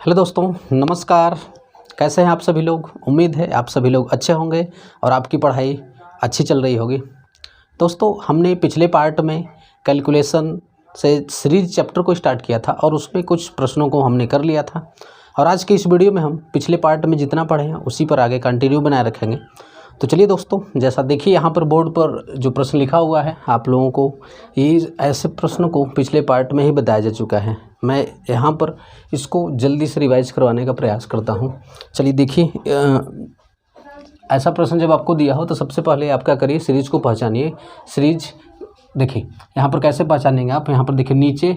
Hello दोस्तों, नमस्कार। कैसे हैं आप सभी लोग। उम्मीद है आप सभी लोग अच्छे होंगे और आपकी पढ़ाई अच्छी चल रही होगी। दोस्तों, हमने पिछले पार्ट में कैलकुलेशन से सीरीज चैप्टर को स्टार्ट किया था और उसमें कुछ प्रश्नों को हमने कर लिया था और आज के इस वीडियो में हम पिछले पार्ट में जितना पढ़े हैं उसी पर आगे कंटिन्यू बनाए रखेंगे। तो चलिए दोस्तों, जैसा देखिए यहाँ पर बोर्ड पर जो प्रश्न लिखा हुआ है, आप लोगों को ये ऐसे प्रश्नों को पिछले पार्ट में ही बताया जा चुका है। मैं यहाँ पर इसको जल्दी से रिवाइज करवाने का प्रयास करता हूँ। चलिए देखिए, ऐसा प्रश्न जब आपको दिया हो तो सबसे पहले आप क्या करिए, सीरीज को पहचानिए। सीरीज देखिए यहाँ पर कैसे पहचानेंगे आप, यहाँ पर देखिए नीचे,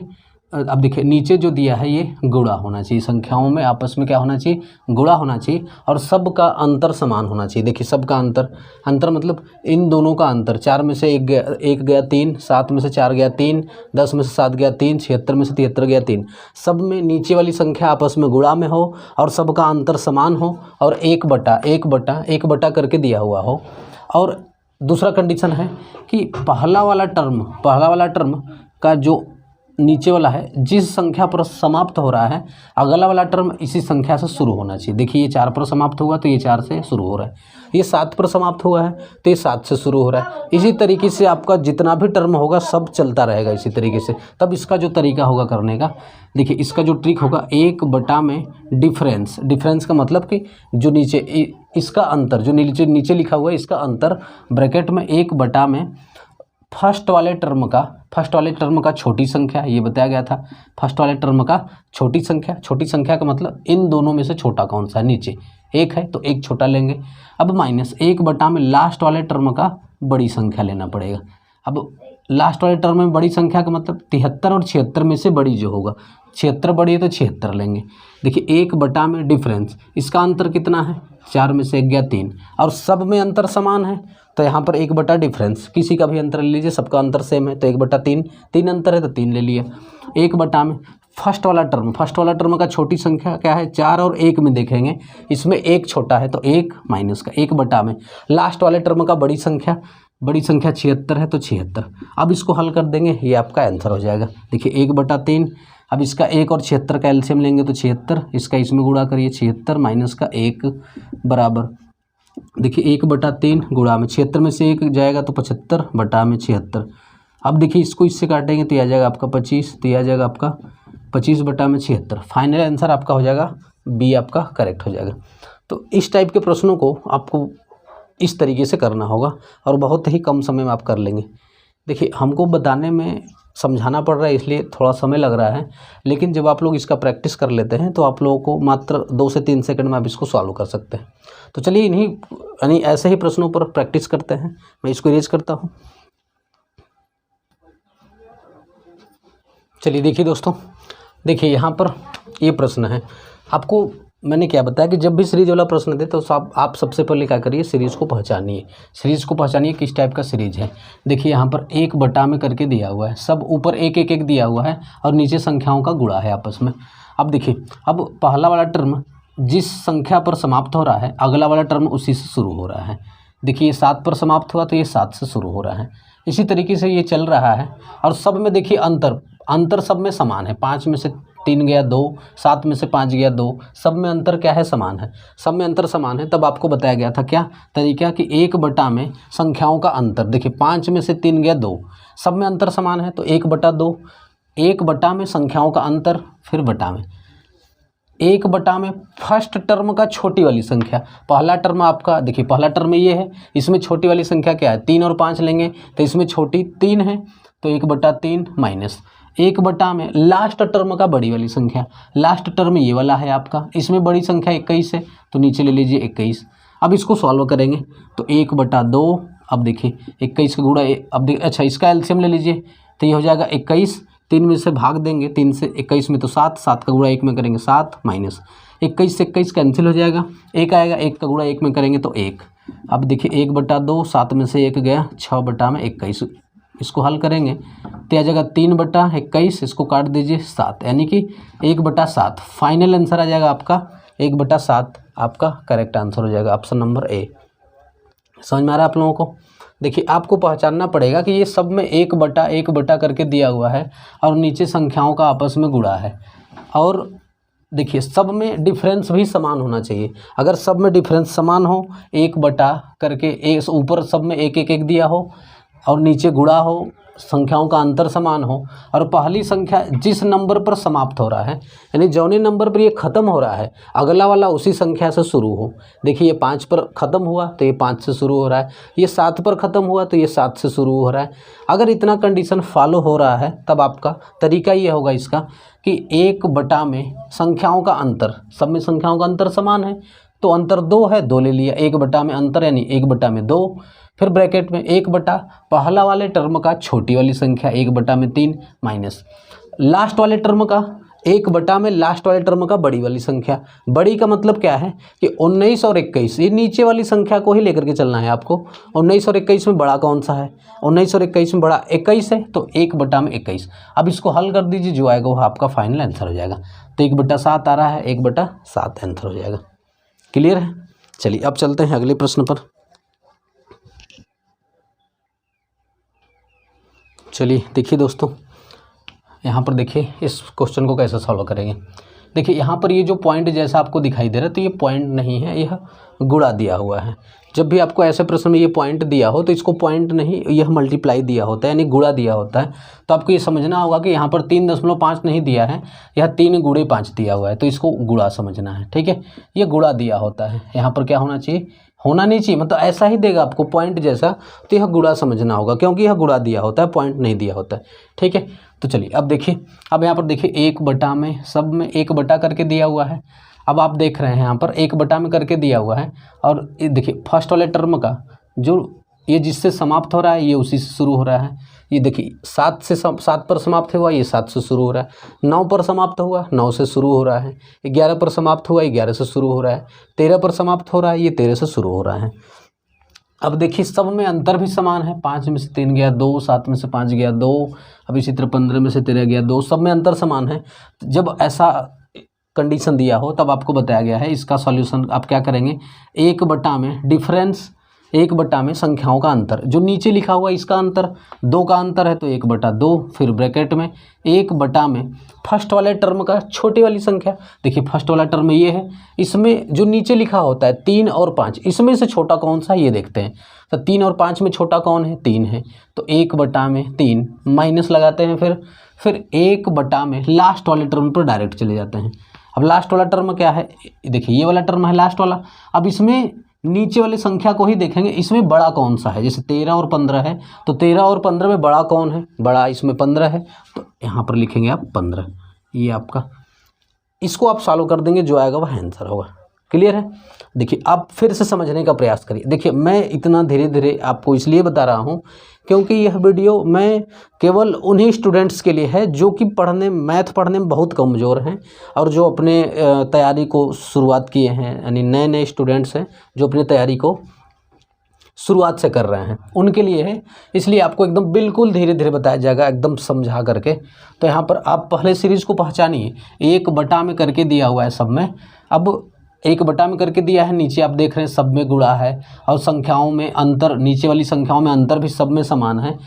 अब देखिए नीचे जो दिया है ये गुणा होना चाहिए, संख्याओं में आपस में क्या होना चाहिए, गुणा होना चाहिए और सब का अंतर समान होना चाहिए। देखिए सब का अंतर मतलब इन दोनों का अंतर, 4 में से 1 गया 3, 7 में से 4 गया 3, 10 में से 7 गया 3, 76 में से 73 गया 3। सब में नीचे वाली संख्या आपस में गुणा में हो और सब का अंतर समान हो और एक बटा करके दिया हुआ हो। और दूसरा कंडीशन है कि पहला वाला टर्म का जो नीचे वाला है जिस संख्या पर समाप्त हो रहा है, अगला वाला टर्म इसी संख्या से शुरू होना चाहिए। देखिए ये 4 पर समाप्त हुआ तो ये 4 से शुरू हो रहा है, ये 7 पर समाप्त हुआ है तो ये 7 से शुरू हो रहा है। इसी तरीके से आपका जितना भी टर्म होगा सब चलता रहेगा इसी तरीके से। तब इसका जो तरीका होगा करने का, देखिए इसका जो ट्रिक होगा, 1 बटा में डिफरेंस का मतलब कि जो नीचे इसका अंतर, जो नीचे लिखा हुआ है इसका अंतर, ब्रैकेट में 1 बटा में फर्स्ट वाले टर्म का छोटी संख्या, ये बताया गया था। फर्स्ट वाले टर्म का छोटी संख्या का मतलब इन दोनों में से छोटा कौन सा है, नीचे 1 है तो 1 छोटा लेंगे। अब माइनस 1 बटा में लास्ट वाले टर्म का बड़ी संख्या लेना पड़ेगा। अब लास्ट वाले टर्म में बड़ी संख्या का मतलब 73 और 76 में से बड़ी जो होगा, 76 बड़ी है तो 76 लेंगे। देखिए 1 बटा में डिफरेंस, इसका अंतर कितना है, 4 में से 1 गया 3 और सब में अंतर समान है तो यहाँ पर 1 बटा डिफरेंस, किसी का भी अंतर ले लीजिए, सबका अंतर सेम है तो 1 बटा 3 अंतर है तो 3 ले लिया। 1 बटा में फर्स्ट वाला टर्म का छोटी संख्या क्या है, 4 और 1 में देखेंगे इसमें 1 छोटा है तो 1 माइनस का 1 बटा में लास्ट वाले टर्म का बड़ी संख्या 76 है तो 76। अब इसको हल कर देंगे, ये आपका आंसर हो जाएगा। देखिए 1 बटा 3, अब इसका 1 और 76 का एलसीएम लेंगे तो 76, इसका इसमें गुणा करिए, 76 माइनस का 1 बराबर, देखिए 1 बटा 3 गुणा में 76 में से 1 जाएगा तो 75 बटा में 76। अब देखिए इसको इससे काटेंगे तो यह आ जाएगा आपका 25, तो यह आ जाएगा आपका 25 बटा में 76। फाइनल आंसर आपका हो जाएगा बी, आपका करेक्ट हो जाएगा। तो इस टाइप के प्रश्नों को आपको इस तरीके से करना होगा और बहुत ही कम समय में आप कर लेंगे। देखिए हमको बताने में समझाना पड़ रहा है इसलिए थोड़ा समय लग रहा है, लेकिन जब आप लोग इसका प्रैक्टिस कर लेते हैं तो आप लोगों को मात्र 2 से 3 सेकंड में आप इसको सॉल्व कर सकते हैं। तो चलिए यानी ऐसे ही प्रश्नों पर प्रैक्टिस करते हैं। मैं इसको इरेज करता हूँ। चलिए देखिए दोस्तों, देखिए यहाँ पर ये प्रश्न है। आपको मैंने क्या बताया कि जब भी सीरीज वाला प्रश्न दे तो आप सबसे पहले क्या करिए, सीरीज़ को पहचानिए किस टाइप का सीरीज है। देखिए यहाँ पर 1 बटा में करके दिया हुआ है, सब ऊपर 1 दिया हुआ है और नीचे संख्याओं का गुणा है आपस में। अब देखिए, अब पहला वाला टर्म जिस संख्या पर समाप्त हो रहा है, अगला वाला टर्म उसी से शुरू हो रहा है। देखिए ये 7 पर समाप्त हुआ तो ये 7 से शुरू हो रहा है। इसी तरीके से ये चल रहा है और सब में देखिए अंतर सब में समान है। 5 में से 3 गया 2, 7 में से 5 गया 2, सब में अंतर क्या है, समान है। सब में अंतर समान है, तब आपको बताया गया था क्या तरीका कि 1 बटा में संख्याओं का अंतर, देखिए 5 में से 3 गया 2, सब में अंतर समान है तो 1 बटा 2, 1 बटा में संख्याओं का अंतर, फिर बटा में 1 बटा में फर्स्ट टर्म का छोटी वाली संख्या। पहला टर्म आपका, देखिए पहला टर्म ये है, इसमें छोटी वाली संख्या क्या है, 3 और 5 लेंगे तो इसमें छोटी 3 है तो 1 बटा 3 माइनस 1 बटा में लास्ट टर्म का बड़ी वाली संख्या, लास्ट टर्म ये वाला है आपका, इसमें बड़ी संख्या 21 है तो नीचे ले लीजिए 21। अब इसको सॉल्व करेंगे तो 1 बटा 2, अब देखिए 21 का गुणा, अब देखिए अच्छा इसका एलसीएम ले लीजिए तो ये हो जाएगा 21, 3 में से भाग देंगे, 3 से 21 में तो 7 का गुणा 1 में करेंगे 7 माइनस 21 से 21 कैंसिल हो जाएगा, 1 आएगा, 1 का गुणा 1 में करेंगे तो 1। अब देखिए 1 बटा 2, 7 में से 1 गया, 6 बटा में 21, इसको हल करेंगे तो आ जाएगा 3 बटा 21, इसको काट दीजिए 7, यानी कि 1 बटा 7। फाइनल आंसर आ जाएगा आपका 1 बटा 7, आपका करेक्ट आंसर हो जाएगा ऑप्शन नंबर ए। समझ में आ रहा है आप लोगों को। देखिए आपको पहचानना पड़ेगा कि ये सब में 1 बटा करके दिया हुआ है और नीचे संख्याओं का आपस में गुणा है और देखिए सब में डिफरेंस भी समान होना चाहिए। अगर सब में डिफरेंस समान हो, एक बटा करके एक ऊपर सब में एक एक एक दिया हो और नीचे गुणा हो, संख्याओं का अंतर समान हो, और पहली संख्या जिस नंबर पर समाप्त हो रहा है, यानी जौने नंबर पर ये ख़त्म हो रहा है, अगला वाला उसी संख्या से शुरू हो। देखिए ये 5 पर ख़त्म हुआ तो ये 5 से शुरू हो रहा है, ये 7 पर ख़त्म हुआ तो ये 7 से शुरू हो रहा है। अगर इतना कंडीशन फॉलो हो रहा है तब आपका तरीका ये होगा इसका कि एक बटा में संख्याओं का अंतर, सब में संख्याओं का अंतर समान है तो अंतर 2 है, 2 ले लिया। एक बटा में अंतर यानी एक बटा में 2, फिर ब्रैकेट में एक बटा पहला वाले टर्म का छोटी वाली संख्या एक बटा में 3 माइनस लास्ट वाले टर्म का एक बटा में लास्ट वाले टर्म का बड़ी वाली संख्या। बड़ी का मतलब क्या है कि 19 और 21, ये नीचे वाली संख्या को ही लेकर के चलना है आपको। 19 और 21 में बड़ा कौन सा है? 19 और 21 में बड़ा 21 है, तो एक बटा में 21। अब इसको हल कर दीजिए, जो आएगा वो आपका फाइनल आंसर हो जाएगा। तो 1/7 आ रहा है, 1/7 आंसर हो जाएगा। क्लियर है? चलिए अब चलते हैं अगले प्रश्न पर। चलिए देखिए दोस्तों, यहाँ पर देखिए इस क्वेश्चन को कैसे सॉल्व करेंगे। देखिए यहाँ पर ये जो पॉइंट जैसा आपको दिखाई दे रहा है, तो ये पॉइंट नहीं है, यह गुणा दिया हुआ है। जब भी आपको ऐसे प्रश्न में ये पॉइंट दिया हो तो इसको पॉइंट नहीं, यह मल्टीप्लाई दिया होता है, यानी गुणा दिया होता है। तो आपको ये समझना होगा कि यहाँ पर 3.5 नहीं दिया है, यह 3 गुणे 5 दिया हुआ है, तो इसको गुणा समझना है। ठीक है, ये गुणा दिया होता है। यहाँ पर क्या होना चाहिए? होना नहीं चाहिए, मतलब ऐसा ही देगा आपको पॉइंट जैसा, तो यह गुणा समझना होगा, क्योंकि यह गुणा दिया होता है, पॉइंट नहीं दिया होता है। ठीक है, तो चलिए अब देखिए, अब यहाँ पर देखिए एक बटा में, सब में एक बटा करके दिया हुआ है। अब आप देख रहे हैं यहाँ पर एक बटा में करके दिया हुआ है, और ये देखिए फर्स्ट वाले टर्म का जो ये जिससे समाप्त हो रहा है, ये उसी से शुरू हो रहा है। ये देखिए 7 पर समाप्त हुआ, ये 7 से शुरू हो रहा है। 9 पर समाप्त हुआ, 9 से शुरू हो रहा है। 11 पर समाप्त हुआ, 11 से शुरू हो रहा है। 13 पर समाप्त हो रहा है, ये 13 से शुरू हो रहा है। अब देखिए सब में अंतर भी समान है, 5 में से 3 गया 2, 7 में से 5 गया 2, अब इसी तरह 15 में से 13 गया 2, सब में अंतर समान है। जब ऐसा कंडीशन दिया हो तब आपको बताया गया है इसका सॉल्यूशन आप क्या करेंगे, एक बटा में डिफरेंस, एक बटा में संख्याओं का अंतर, जो नीचे लिखा हुआ इसका अंतर 2 का अंतर है, तो 1/2, फिर ब्रैकेट में एक बटा में फर्स्ट वाले टर्म का छोटी वाली संख्या। देखिए फर्स्ट वाला टर्म ये है, इसमें जो नीचे लिखा होता है 3 और 5, इसमें से छोटा कौन सा है ये देखते हैं। तो 3 और 5 में छोटा कौन है? 3 है, तो 1/3 माइनस लगाते हैं, फिर 1 बटा में लास्ट वाले टर्म पर डायरेक्ट चले जाते हैं। अब लास्ट वाला टर्म क्या है? देखिए ये वाला टर्म है लास्ट वाला। अब इसमें नीचे वाली संख्या को ही देखेंगे, इसमें बड़ा कौन सा है? जैसे 13 और 15 है, तो 13 और 15 में बड़ा कौन है? बड़ा इसमें 15 है, तो यहाँ पर लिखेंगे आप 15। ये आपका, इसको आप सॉल्व कर देंगे, जो आएगा वह आंसर होगा। क्लियर है? देखिए आप फिर से समझने का प्रयास करिए। देखिए मैं इतना धीरे धीरे आपको इसलिए बता रहा हूँ क्योंकि यह वीडियो मैं केवल उन्हीं स्टूडेंट्स के लिए है जो कि मैथ पढ़ने में बहुत कमज़ोर हैं, और जो अपने तैयारी को शुरुआत किए हैं, यानी नए नए स्टूडेंट्स हैं जो अपनी तैयारी को शुरुआत से कर रहे हैं, उनके लिए है। इसलिए आपको एकदम बिल्कुल धीरे धीरे बताया जाएगा, एकदम समझा करके। तो यहाँ पर आप पहले सीरीज़ को पहचानिए। 1 बटा में करके दिया हुआ है सब में। अब 1 बटा में करके दिया है, नीचे आप देख रहे हैं सब में गुणा है, और संख्याओं में अंतर, नीचे वाली संख्याओं में अंतर भी सब में समान है।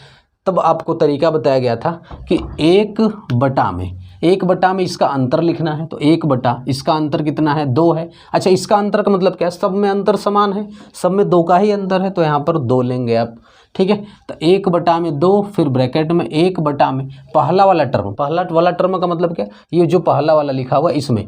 तब आपको तरीका बताया गया था कि 1 बटा में इसका अंतर लिखना है, तो 1 बटा इसका अंतर कितना है? 2 है। अच्छा इसका अंतर का मतलब क्या है? सब में अंतर समान है, सब में 2 का ही अंतर है, तो यहाँ पर 2 लेंगे आप। ठीक है, तो 1/2, फिर ब्रैकेट में 1 बटा में पहला वाला टर्म का मतलब क्या? ये जो पहला वाला लिखा हुआ है, इसमें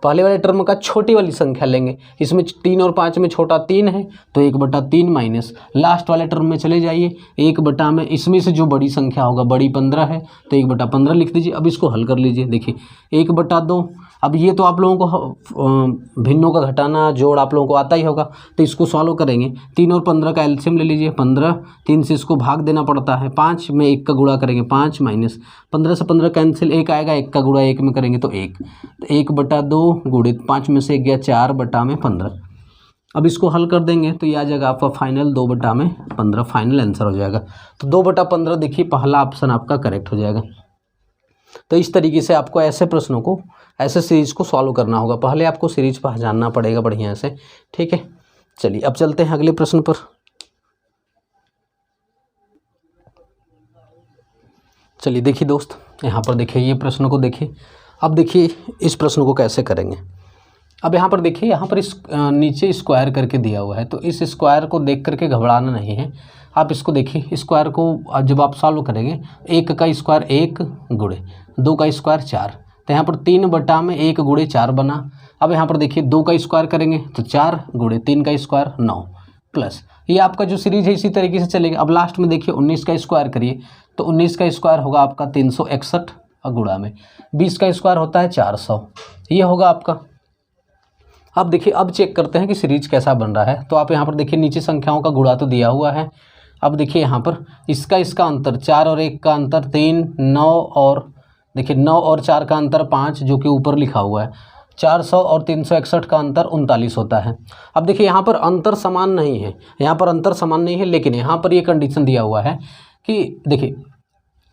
पहले वाले टर्म का छोटी वाली संख्या लेंगे। इसमें 3 और 5 में छोटा 3 है, तो 1/3 माइनस लास्ट वाले टर्म में चले जाइए। 1 बटा में इसमें से जो बड़ी संख्या होगा, बड़ी 15 है, तो 1/15 लिख दीजिए। अब इसको हल कर लीजिए। देखिए 1/2, अब ये तो आप लोगों को भिन्नों का घटाना जोड़ आप लोगों को आता ही होगा, तो इसको सॉल्व करेंगे। 3 और 15 का एलसीएम ले लीजिए, 15, 3 से इसको भाग देना पड़ता है, 5 में 1 का गुणा करेंगे, 5 माइनस 15 से 15 कैंसिल, 1 आएगा, 1 का गुणा 1 में करेंगे तो 1, तो 1/2 गुणित 5 में से 1 गया 4/15। अब इसको हल कर देंगे तो ये आ जाएगा आपका फाइनल 2/15, फाइनल आंसर हो जाएगा। तो 2/15 देखिए पहला ऑप्शन आपका करेक्ट हो जाएगा। तो इस तरीके से आपको ऐसे प्रश्नों को, ऐसे सीरीज को सॉल्व करना होगा। पहले आपको सीरीज पहचानना पड़ेगा बढ़िया से। ठीक है, चलिए अब चलते हैं अगले प्रश्न पर। चलिए देखिए दोस्त, यहाँ पर देखिए ये प्रश्न को देखिए। अब देखिए इस प्रश्न को कैसे करेंगे। अब यहाँ पर देखिए, यहाँ पर इस नीचे स्क्वायर करके दिया हुआ है, तो इस स्क्वायर को देख करके घबराना नहीं है। आप इसको देखिए, स्क्वायर को जब आप सॉल्व करेंगे, 1 का स्क्वायर 1 गुणे 2 का स्क्वायर 4, तो यहाँ पर 3/1 गुणे 4 बना। अब यहाँ पर देखिए 2 का स्क्वायर करेंगे तो 4 गुणे 3 का स्क्वायर 9 प्लस ये आपका जो सीरीज है इसी तरीके से चलेगा। अब लास्ट में देखिए 19 का स्क्वायर करिए तो 19 का स्क्वायर होगा आपका 361 और गुणा में 20 का स्क्वायर होता है 400, ये होगा आपका। अब देखिए, अब चेक करते हैं कि सीरीज कैसा बन रहा है। तो आप यहाँ पर देखिए नीचे संख्याओं का गुणा तो दिया हुआ है। अब देखिए यहाँ पर इसका अंतर 4 और 1 का अंतर 3, 9 और देखिए 9 और 4 का अंतर 5 जो कि ऊपर लिखा हुआ है, 400 और 361 का अंतर 39 होता है। अब देखिए यहाँ पर अंतर समान नहीं है, यहाँ पर अंतर समान नहीं है, लेकिन यहाँ पर ये कंडीशन दिया हुआ है कि देखिए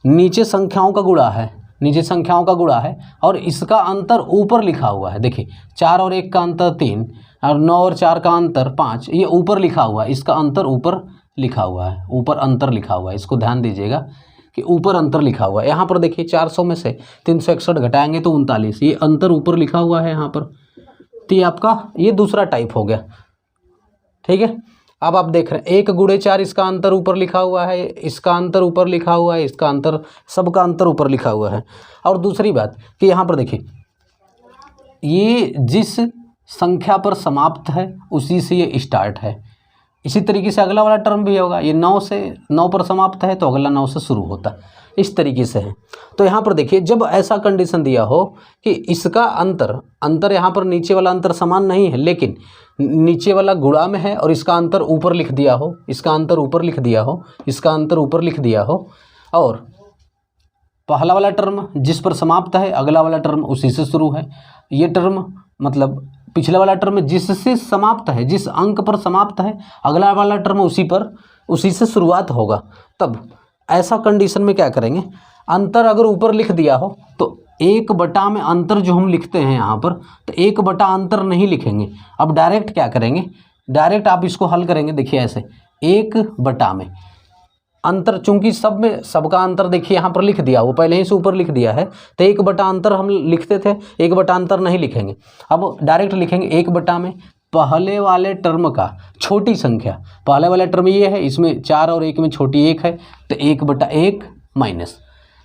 नीचे संख्याओं का गुणा है, नीचे संख्याओं का गुणा है और इसका अंतर ऊपर लिखा हुआ है। देखिए 4 और 1 का अंतर 3 और 9 और 4 का अंतर 5, ये ऊपर लिखा हुआ है, इसका अंतर ऊपर लिखा हुआ है, ऊपर अंतर लिखा हुआ है। इसको ध्यान दीजिएगा कि ऊपर अंतर लिखा हुआ है। यहाँ पर देखिए 400 में से 361 घटाएंगे तो 39, ये अंतर ऊपर लिखा हुआ है यहाँ पर। तो ये आपका ये दूसरा टाइप हो गया, ठीक है। अब आप देख रहे हैं 1 गुणे 4 इसका अंतर ऊपर लिखा हुआ है, इसका अंतर ऊपर लिखा हुआ है, इसका अंतर, सबका अंतर ऊपर लिखा हुआ है। और दूसरी बात कि यहाँ पर देखिए ये जिस संख्या पर समाप्त है उसी से ये स्टार्ट है। इसी तरीके से अगला वाला टर्म भी होगा, ये 9 पर समाप्त है तो अगला 9 से शुरू होता है, इस तरीके से है। तो यहाँ पर देखिए जब ऐसा कंडीशन दिया हो कि इसका अंतर यहाँ पर नीचे वाला अंतर समान नहीं है, लेकिन नीचे वाला गुणा में है और इसका अंतर ऊपर लिख दिया हो, इसका अंतर ऊपर लिख दिया हो, इसका अंतर ऊपर लिख दिया हो, और पहला वाला टर्म जिस पर समाप्त है अगला वाला टर्म उसी से शुरू है, ये टर्म मतलब पिछला वाला टर्म जिससे समाप्त है, जिस अंक पर समाप्त है अगला वाला टर्म उसी से शुरुआत होगा। तब ऐसा कंडीशन में क्या करेंगे, अंतर अगर ऊपर लिख दिया हो तो 1/, में अंतर जो हम लिखते हैं यहाँ पर, तो 1/, अंतर नहीं लिखेंगे। अब डायरेक्ट क्या करेंगे, डायरेक्ट आप इसको हल करेंगे। देखिए ऐसे 1/, में अंतर, चूंकि सब में सबका अंतर देखिए यहाँ पर लिख दिया, वो पहले ही से ऊपर लिख दिया है, तो 1/, अंतर हम लिखते थे, 1/, अंतर नहीं लिखेंगे। अब डायरेक्ट लिखेंगे 1/, में पहले वाले टर्म का छोटी संख्या, पहले वाला टर्म ये है, इसमें 4 और 1 में छोटी 1 है, तो 1/1 माइनस।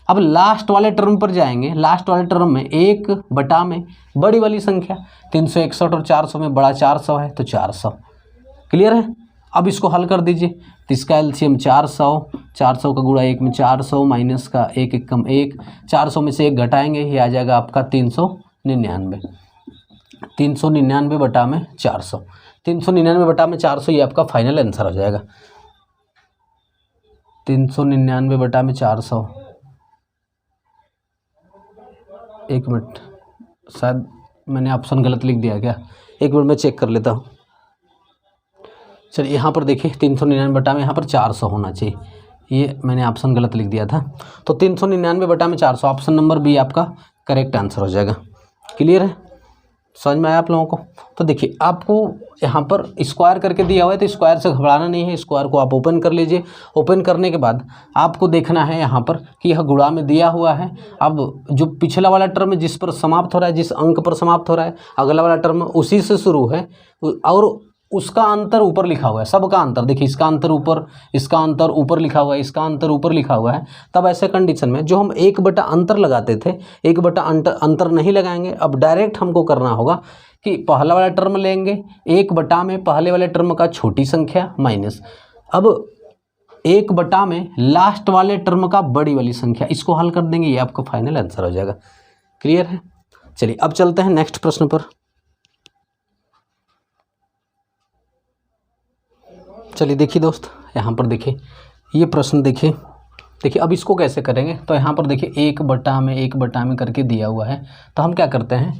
अब लास्ट वाले टर्म पर जाएंगे, लास्ट वाले टर्म में 1/, में बड़ी वाली संख्या 361 और 400 में बड़ा 400 है, तो 400। क्लियर है। अब इसको हल कर दीजिए, तो इसका एलसीएम 400 का गुणा 1 में 400 माइनस का 1 एकम 1, 400 में से 1 घटाएंगे, ये आ जाएगा आपका 399। 399 बटा में 400, 399 बटा में 400, ये आपका फाइनल आंसर हो जाएगा। 399 बटा में 400, एक मिनट, शायद मैंने ऑप्शन गलत लिख दिया क्या, एक मिनट मैं चेक कर लेता हूँ। चलिए यहाँ पर देखिए 399 बटा में यहाँ पर 400 होना चाहिए, ये मैंने ऑप्शन गलत लिख दिया था। तो 399 बटा में 400, ऑप्शन नंबर बी आपका करेक्ट आंसर हो जाएगा। क्लियर है, समझ में आया आप लोगों को। तो देखिए आपको यहाँ पर स्क्वायर करके दिया हुआ है, तो स्क्वायर से घबराना नहीं है, स्क्वायर को आप ओपन कर लीजिए। ओपन करने के बाद आपको देखना है यहाँ पर कि यह गुणा में दिया हुआ है। अब जो पिछला वाला टर्म जिस पर समाप्त हो रहा है, जिस अंक पर समाप्त हो रहा है, अगला वाला टर्म उसी से शुरू है और उसका अंतर ऊपर लिखा हुआ है, सबका अंतर। देखिए इसका अंतर ऊपर, इसका अंतर ऊपर लिखा हुआ है, इसका अंतर ऊपर लिखा हुआ है। तब ऐसे कंडीशन में जो हम 1/, अंतर लगाते थे, 1/, अंतर नहीं लगाएंगे। अब डायरेक्ट हमको करना होगा कि पहला वाला टर्म लेंगे, 1/, में पहले वाले टर्म का छोटी संख्या माइनस, अब 1/, में लास्ट वाले टर्म का बड़ी वाली संख्या, इसको हल कर देंगे, ये आपका फाइनल आंसर हो जाएगा। क्लियर है। चलिए अब चलते हैं नेक्स्ट प्रश्न पर। चलिए देखिए दोस्त, यहाँ पर देखिए ये प्रश्न देखिए अब इसको कैसे करेंगे। तो यहाँ पर देखिए 1/, में 1/, में करके दिया हुआ है, तो हम क्या करते हैं,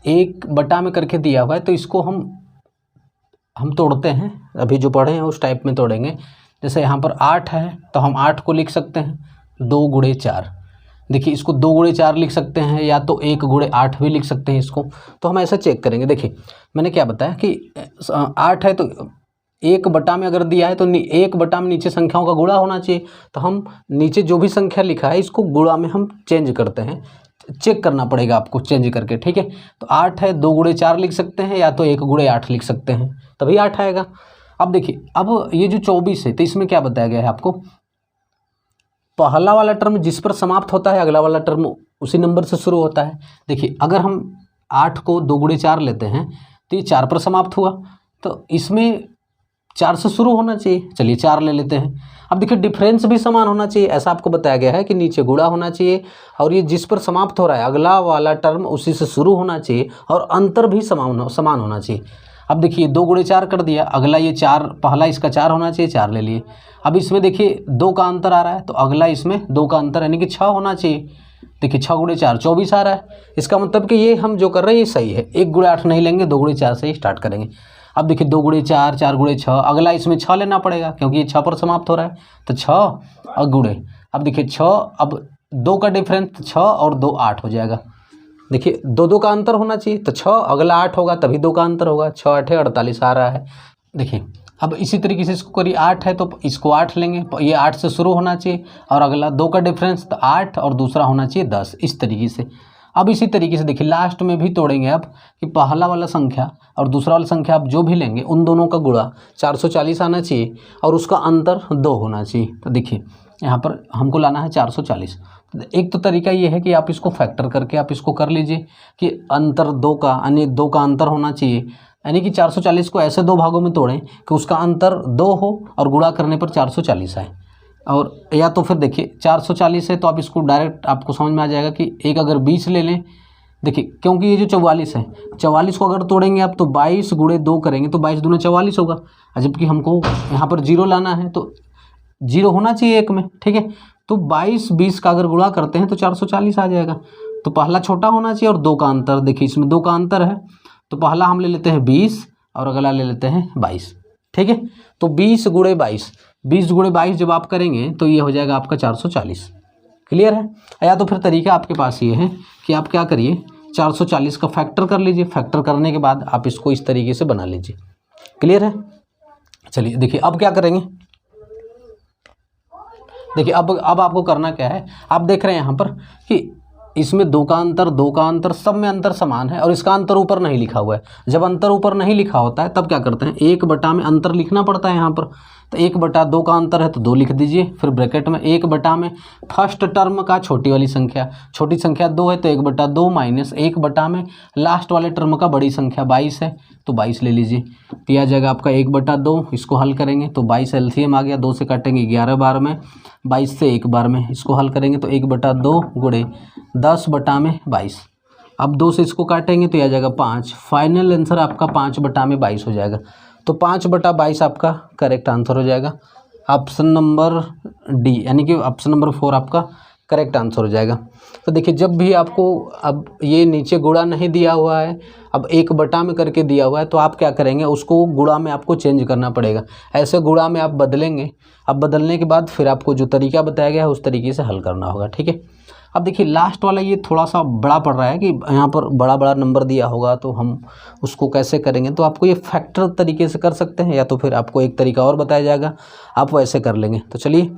1/, में करके दिया हुआ है तो इसको हम तोड़ते हैं, अभी जो पढ़े हैं उस टाइप में तोड़ेंगे। जैसे यहाँ पर 8 है तो हम 8 को लिख सकते हैं 2 गुणे 4। देखिए इसको 2 गुणे 4 लिख सकते हैं, या तो 1 गुणे 8 भी लिख सकते हैं इसको। तो हम ऐसा चेक करेंगे। देखिए मैंने क्या बताया कि 8 है तो 1/, में अगर दिया है तो 1/, में नीचे संख्याओं का गुणा होना चाहिए। तो हम नीचे जो भी संख्या लिखा है इसको गुणा में हम चेंज करते हैं, चेक करना पड़ेगा आपको चेंज करके, ठीक है। तो 8 है, 2 गुणे 4 लिख सकते हैं या तो 1 गुणे 8 लिख सकते हैं, तभी 8 आएगा। अब देखिए, अब ये जो 24 है तो इसमें क्या बताया गया है आपको, पहला वाला टर्म जिस पर समाप्त होता है अगला वाला टर्म उसी नंबर से शुरू होता है। देखिए अगर हम 8 को 2 गुणे 4 लेते हैं तो ये 4 पर समाप्त हुआ, तो इसमें 4 से शुरू होना चाहिए, चलिए 4 ले लेते हैं। अब देखिए डिफरेंस भी समान होना चाहिए, ऐसा आपको बताया गया है कि नीचे गुणा होना चाहिए और ये जिस पर समाप्त हो रहा है अगला वाला टर्म उसी से शुरू होना चाहिए और अंतर भी समान होना चाहिए। अब देखिए 2 गुणे 4 कर दिया, अगला ये 4, पहला इसका 4 होना चाहिए, 4 ले लिए। अब इसमें देखिए 2 का अंतर आ रहा है तो अगला इसमें 2 का अंतर यानी कि 6 होना चाहिए। देखिए 6 गुणे 4 24 आ रहा है, इसका मतलब कि ये हम जो कर रहे हैं ये सही है। 1 गुणे 8 नहीं लेंगे, 2 गुणे 4 से ही स्टार्ट करेंगे। अब देखिए 2 गुणे 4, 4 गुणे 6, अगला इसमें 6 लेना पड़ेगा क्योंकि ये 6 पर समाप्त हो रहा है, तो 6 और गुणे, अब देखिए 6, अब 2 का डिफरेंस 6 और 2 8 हो जाएगा। देखिए 2 का अंतर होना चाहिए तो 6 अगला 8 होगा तभी 2 का अंतर होगा, 6 8 48 आ रहा है। देखिए अब इसी तरीके से इसको करिए, 8 है तो इसको 8 लेंगे, ये 8 से शुरू होना चाहिए और अगला 2 का डिफरेंस तो 8 और दूसरा होना चाहिए 10, इस तरीके से। अब इसी तरीके से देखिए लास्ट में भी तोड़ेंगे आप कि पहला वाला संख्या और दूसरा वाला संख्या आप जो भी लेंगे उन दोनों का गुणा 440 आना चाहिए और उसका अंतर 2 होना चाहिए। तो देखिए यहाँ पर हमको लाना है 440। एक तो तरीका ये है कि आप इसको फैक्टर करके आप इसको कर लीजिए कि अंतर 2 का यानी 2 का अंतर होना चाहिए, यानी कि 440 को ऐसे 2 भागों में तोड़ें कि उसका अंतर 2 हो और गुणा करने पर 440 आए। और या तो फिर देखिए 440 है तो आप इसको डायरेक्ट आपको समझ में आ जाएगा कि एक अगर 20 ले लें, देखिए क्योंकि ये जो 44 है, 44 को अगर तोड़ेंगे आप तो 22 गुणे 2 करेंगे तो 22 दूना 44 होगा, जबकि हमको यहाँ पर 0 लाना है तो 0 होना चाहिए एक में, ठीक है। तो 22 20 का अगर गुणा करते हैं तो 440 आ जाएगा। तो पहला छोटा होना चाहिए और 2 का अंतर, देखिए इसमें 2 का अंतर है तो पहला हम ले लेते हैं 20 और अगला ले लेते हैं 22, ठीक है। तो 20 गुणे 22, 20 गुणे 22 जब आप करेंगे तो ये हो जाएगा आपका 440। क्लियर है। या तो फिर तरीका आपके पास ये है कि आप क्या करिए 440 का फैक्टर कर लीजिए, फैक्टर करने के बाद आप इसको इस तरीके से बना लीजिए। क्लियर है। चलिए देखिए अब क्या करेंगे, देखिए अब आपको करना क्या है, आप देख रहे हैं यहाँ पर कि इसमें 2 का अंतर सब में अंतर समान है और इसका अंतर ऊपर नहीं लिखा हुआ है। जब अंतर ऊपर नहीं लिखा होता है तब क्या करते हैं 1 बटा में अंतर लिखना पड़ता है यहाँ पर, तो 1 बटा 2 का अंतर है तो 2 लिख दीजिए, फिर ब्रैकेट में 1 बटा में फर्स्ट टर्म का छोटी वाली संख्या, छोटी संख्या 2 है तो 1 बटा 2 माइनस 1 बटा में लास्ट वाले टर्म का बड़ी संख्या 22 है तो 22 ले लीजिए। तो यह आ जाएगा आपका 1 बटा 2, इसको हल करेंगे तो 22 एलसीएम आ गया, 2 से काटेंगे 11 बार में, 22 से 1 बार में, इसको हल करेंगे तो 1 बटा 2 गुणे 10 बटा में 22। अब 2 से इसको काटेंगे तो यह आ जाएगा 5, फाइनल आंसर आपका 5 बटा में 22 हो जाएगा। तो 5 बटा 22 आपका करेक्ट आंसर हो जाएगा, ऑप्शन नंबर डी यानी कि ऑप्शन नंबर 4 आपका करेक्ट आंसर हो जाएगा। तो देखिए जब भी आपको अब ये नीचे गुणा नहीं दिया हुआ है, अब 1 बटा में करके दिया हुआ है तो आप क्या करेंगे उसको गुणा में आपको चेंज करना पड़ेगा, ऐसे गुणा में आप बदलेंगे। अब बदलने के बाद फिर आपको जो तरीका बताया गया है उस तरीके से हल करना होगा, ठीक है। अब देखिए लास्ट वाला ये थोड़ा सा बड़ा पड़ रहा है कि यहाँ पर बड़ा बड़ा नंबर दिया होगा तो हम उसको कैसे करेंगे, तो आपको ये फैक्टर तरीके से कर सकते हैं या तो फिर आपको एक तरीका और बताया जाएगा आप वैसे कर लेंगे। तो चलिए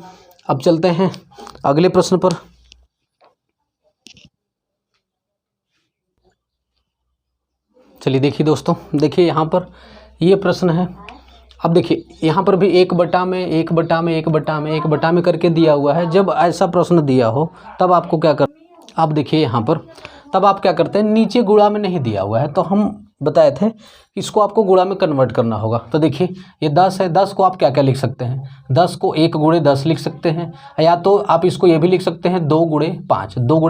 अब चलते हैं अगले प्रश्न पर। चलिए देखिए दोस्तों, देखिए यहाँ पर ये प्रश्न है। अब देखिए यहाँ पर भी 1 बटा में करके दिया हुआ है। जब ऐसा प्रश्न दिया हो तब आपको क्या कर, आप देखिए यहाँ पर तब आप क्या करते हैं, नीचे गुणा में नहीं दिया हुआ है तो हम बताए थे इसको आपको गुणा में कन्वर्ट करना होगा। तो देखिए ये 10 है, 10 को आप क्या क्या लिख सकते हैं, 10 को 1 गुणे 10 लिख सकते हैं, या तो आप इसको ये भी लिख सकते हैं 2 गुणे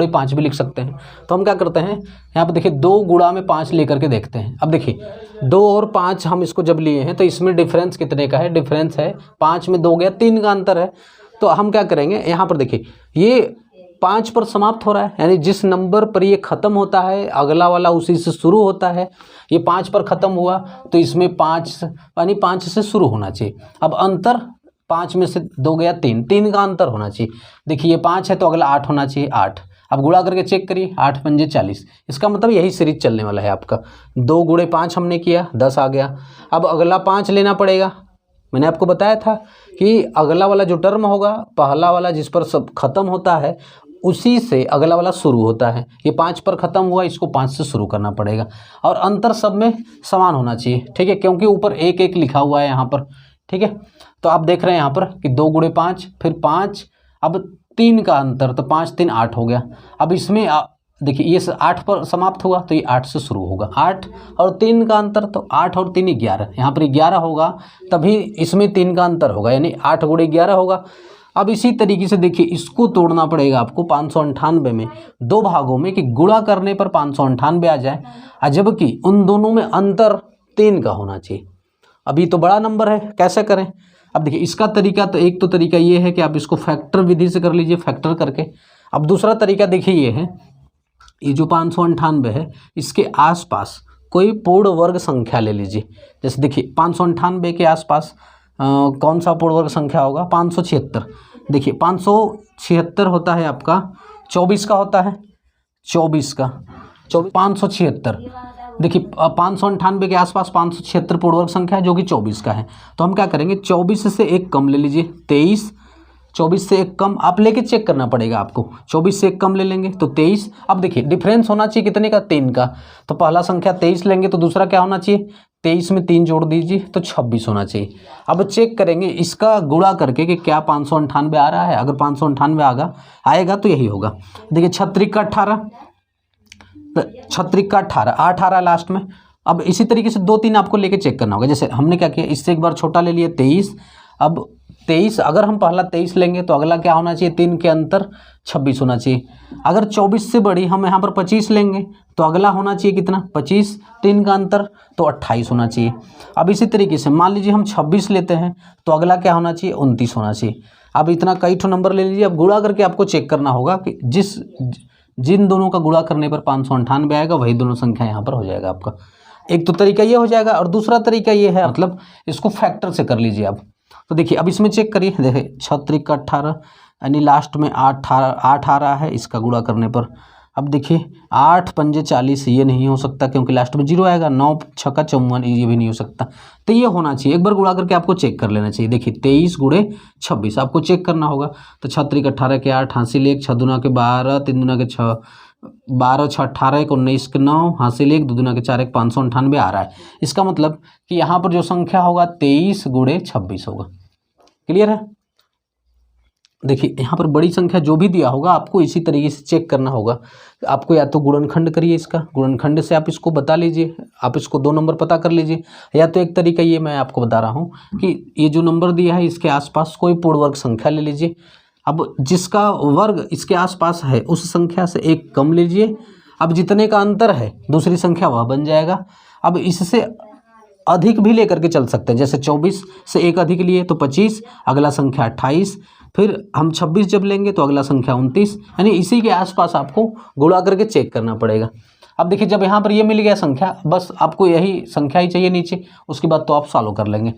5 भी लिख सकते हैं। तो हम क्या करते हैं यहाँ पर देखिए 2 गुणा में 5 लेकर के देखते हैं। अब देखिए 2 और 5 हम इसको जब लिए हैं तो इसमें डिफरेंस कितने का है, डिफरेंस है 5 में 2 गया, 3 का अंतर है। तो हम क्या करेंगे यहाँ पर देखिए ये 5 पर समाप्त हो रहा है, यानी जिस नंबर पर ये ख़त्म होता है अगला वाला उसी से शुरू होता है। ये 5 पर ख़त्म हुआ तो इसमें 5 यानी 5 से शुरू होना चाहिए। अब अंतर 5 में से 2 गया 3 का अंतर होना चाहिए। देखिए ये 5 है तो अगला 8 होना चाहिए, 8। अब गुणा करके चेक करिए, 8 पंजे 40, इसका मतलब यही सीरीज चलने वाला है आपका। 2 गुणे 5 हमने किया, 10 आ गया। अब अगला 5 लेना पड़ेगा। मैंने आपको बताया था कि अगला वाला जो टर्म होगा पहला वाला जिस पर सब खत्म होता है उसी से अगला वाला शुरू होता है। ये 5 पर ख़त्म हुआ, इसको 5 से शुरू करना पड़ेगा और अंतर सब में समान होना चाहिए, ठीक है, क्योंकि ऊपर 1 1 लिखा हुआ है यहाँ पर, ठीक है। तो आप देख रहे हैं यहाँ पर कि 2 गुणे 5, फिर 5, अब 3 का अंतर, तो 5 3 8 हो गया। अब इसमें देखिए ये 8 पर समाप्त हुआ तो ये 8 से शुरू होगा, 8 और 3 का अंतर, तो 8 और 3 11, यहाँ पर 11 होगा, तभी इसमें 3 का अंतर होगा, यानी 8 गुणे 11 होगा। अब इसी तरीके से देखिए इसको तोड़ना पड़ेगा आपको 598 में 2 भागों में, कि गुणा करने पर 598 आ जाए, जबकि उन दोनों में अंतर 3 का होना चाहिए। अभी तो बड़ा नंबर है, कैसे करें? अब देखिए इसका तरीका, तो एक तो तरीका ये है कि आप इसको फैक्टर विधि से कर लीजिए, फैक्टर करके। अब दूसरा तरीका देखिए ये है, ये जो 598 है इसके आसपास कोई पूर्ण वर्ग संख्या ले लीजिए। जैसे देखिए 598 के आसपास कौन सा पूर्ण वर्ग संख्या होगा? 576। देखिए 576 होता है आपका 24 का होता है, 24 का 576। देखिए 598 के आसपास 576 पूर्ण वर्ग संख्या है जो कि 24 का है। तो हम क्या करेंगे, 24 से एक कम ले लीजिए, 23। 24 से एक कम आप लेके चेक करना पड़ेगा आपको, 24 से एक कम ले लेंगे तो 23। अब देखिए डिफरेंस होना चाहिए कितने का? 3 का। तो पहला संख्या 23 लेंगे तो दूसरा क्या होना चाहिए? 23 में 3 जोड़ दीजिए तो 26 होना चाहिए। अब चेक करेंगे इसका गुणा करके कि क्या 598 आ रहा है। अगर 598 आएगा तो यही होगा। देखिए 36 का 18, 36 का 18, 8 आ रहा है लास्ट में। अब इसी तरीके से 2 3 आपको लेके चेक करना होगा। जैसे हमने क्या किया, इससे एक बार छोटा ले लिए 23। अब 23, अगर हम पहला 23 लेंगे तो अगला क्या होना चाहिए? 3 के अंतर 26 होना चाहिए। अगर 24 से बड़ी हम यहाँ पर 25 लेंगे तो अगला होना चाहिए कितना? 25, 3 का अंतर तो 28 होना चाहिए। अब इसी तरीके से मान लीजिए हम 26 लेते हैं तो अगला क्या होना चाहिए? 29 होना चाहिए। अब इतना कई ठो नंबर ले लीजिए। अब गुणा करके आपको चेक करना होगा कि जिन दोनों का गुणा करने पर 598 आएगा वही दोनों संख्या यहाँ पर हो जाएगा आपका। एक तो तरीका ये हो जाएगा और दूसरा तरीका ये है, मतलब इसको फैक्टर से कर लीजिए आप। तो देखिए अब इसमें चेक करिए, देखिए 36 का 18 यानी लास्ट में 8 आ रहा है इसका गुणा करने पर। अब देखिए 8 पंजे 40, ये नहीं हो सकता क्योंकि लास्ट में 0 आएगा। 9 छक्का 54, ये भी नहीं हो सकता। तो ये होना चाहिए, एक बार गुणा करके आपको चेक कर लेना चाहिए। देखिए 23 गुणे 26 आपको चेक करना होगा। तो 36 का 18 के 8, हासिल 1, 6 दूना के 12, 3 दूना के 6, 12 6 18, 19 के 9, हासिल 1, 2 दूना के 4, 598 आ रहा है। इसका मतलब कि यहाँ पर जो संख्या होगा 23 गुणे 26 होगा। क्लियर है? देखिए यहाँ पर बड़ी संख्या जो भी दिया होगा आपको इसी तरीके से चेक करना होगा। आपको या तो गुणनखंड करिए, इसका गुणनखंड से आप इसको बता लीजिए, आप इसको 2 नंबर पता कर लीजिए। या तो एक तरीका ये मैं आपको बता रहा हूँ कि ये जो नंबर दिया है इसके आसपास कोई पूर्ण वर्ग संख्या ले लीजिए। अब जिसका वर्ग इसके आसपास है उस संख्या से एक कम लीजिए। अब जितने का अंतर है दूसरी संख्या वह बन जाएगा। अब इससे अधिक भी लेकर के चल सकते हैं। जैसे 24 से एक अधिक लिए तो 25, अगला संख्या 28, फिर हम 26 जब लेंगे तो अगला संख्या 29, यानी इसी के आसपास आपको गुणा करके चेक करना पड़ेगा। अब देखिए जब यहाँ पर ये मिल गया संख्या, बस आपको यही संख्या ही चाहिए नीचे, उसके बाद तो आप सॉल्व कर लेंगे।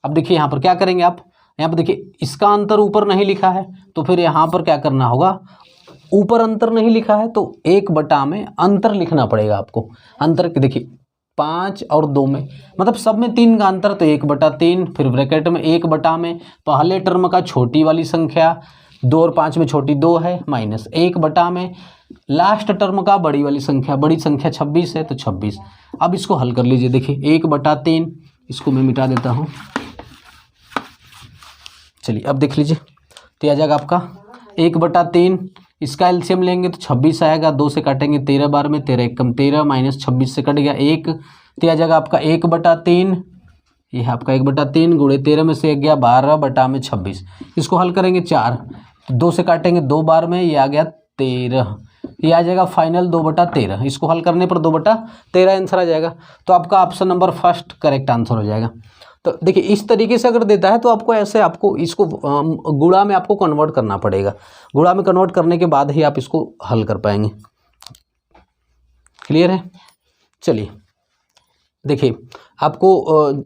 अब देखिए यहाँ पर क्या करेंगे आप, यहाँ पर देखिए इसका अंतर ऊपर नहीं लिखा है तो फिर यहाँ पर क्या करना होगा, ऊपर अंतर नहीं लिखा है तो 1/, में अंतर लिखना पड़ेगा आपको। अंतर देखिए 5 और 2 में, मतलब सब में 3 का अंतर तो 1/3, फिर ब्रैकेट में 1/, में पहले टर्म का छोटी वाली संख्या 2 और 5 में छोटी 2 है, माइनस 1/, में लास्ट टर्म का बड़ी वाली संख्या, बड़ी संख्या 26 है तो 26। अब इसको हल कर लीजिए। देखिए 1/3, इसको मैं मिटा देता हूँ। चलिए अब देख लीजिए, तो आ जाएगा आपका 1/3, इसका एलसीएम लेंगे तो 26 आएगा। 2 से काटेंगे 13 बार में, 13 एक कम 13, माइनस 26 से कट गया 1, तो आ जाएगा आपका 1/3। ये है आपका 1/3 गुणे 13 में से 1 गया 12 में 26। इसको हल करेंगे 4, तो 2 से काटेंगे 2 बार में, ये आ गया 13, ये आ जाएगा फाइनल 2/13। इसको हल करने पर 2/13 आंसर आ जाएगा। तो आपका option number first correct answer हो जाएगा। तो देखिए इस तरीके से अगर देता है तो आपको ऐसे आपको इसको गुणा में आपको कन्वर्ट करना पड़ेगा। गुणा में कन्वर्ट करने के बाद ही आप इसको हल कर पाएंगे। क्लियर है? चलिए देखिए आपको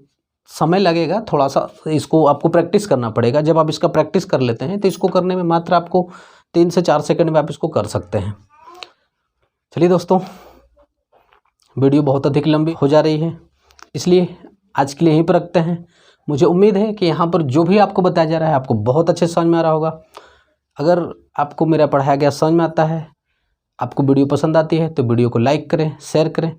समय लगेगा थोड़ा सा, इसको आपको प्रैक्टिस करना पड़ेगा। जब आप इसका प्रैक्टिस कर लेते हैं तो इसको करने में मात्र आपको 3 से 4 सेकंड में आप इसको कर सकते हैं। चलिए दोस्तों, वीडियो बहुत अधिक लंबी हो जा रही है, इसलिए आज के लिए यहीं पर रखते हैं। मुझे उम्मीद है कि यहाँ पर जो भी आपको बताया जा रहा है आपको बहुत अच्छे समझ में आ रहा होगा। अगर आपको मेरा पढ़ाया गया समझ में आता है, आपको वीडियो पसंद आती है, तो वीडियो को लाइक करें, शेयर करें,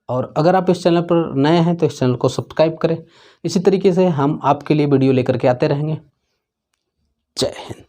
और अगर आप इस चैनल पर नए हैं तो इस चैनल को सब्सक्राइब करें। इसी तरीके से हम आपके लिए वीडियो लेकर के आते रहेंगे। जय हिंद।